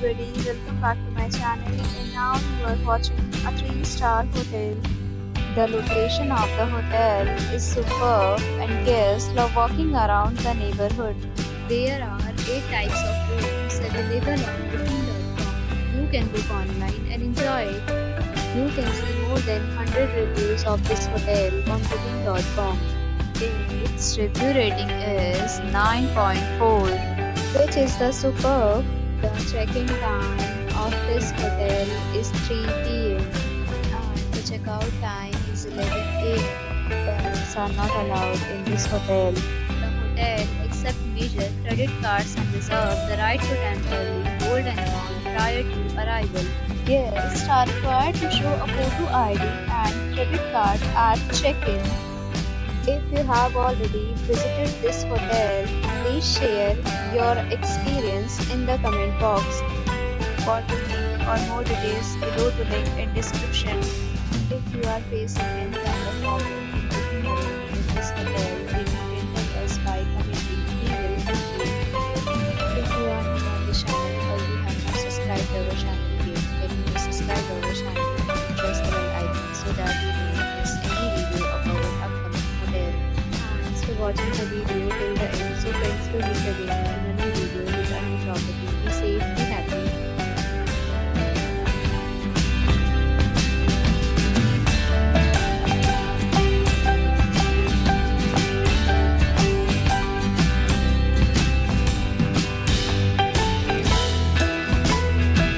everybody, welcome back to my channel and now you are watching a 3-star hotel. The location of the hotel is superb and guests love walking around the neighborhood. There are 8 types of rooms available on booking.com. You can book online and enjoy it. You can see more than 100 reviews of this hotel on booking.com. Its review rating is 9.4, which is the superb. The check-in time of this hotel is 3 p.m. and the checkout time is 11 a.m. Pets are not allowed in this hotel. The hotel accepts major credit cards and reserves the right to temporarily hold an amount prior to arrival. Guests are required to show a photo ID and credit card at check-in. If you have already visited this hotel, please share your experience in the comment box. For booking or more details, below the link in description. If you are facing any kind of problem in booking a room in this hotel, then you can help us by commenting. We will help you. If you are new on this channel or you have not subscribed to our channel yet, then you must subscribe to our channel and press the bell icon so that you will not miss any video of our upcoming hotel. Thanks for watching the video till the end. So friends, will meet again in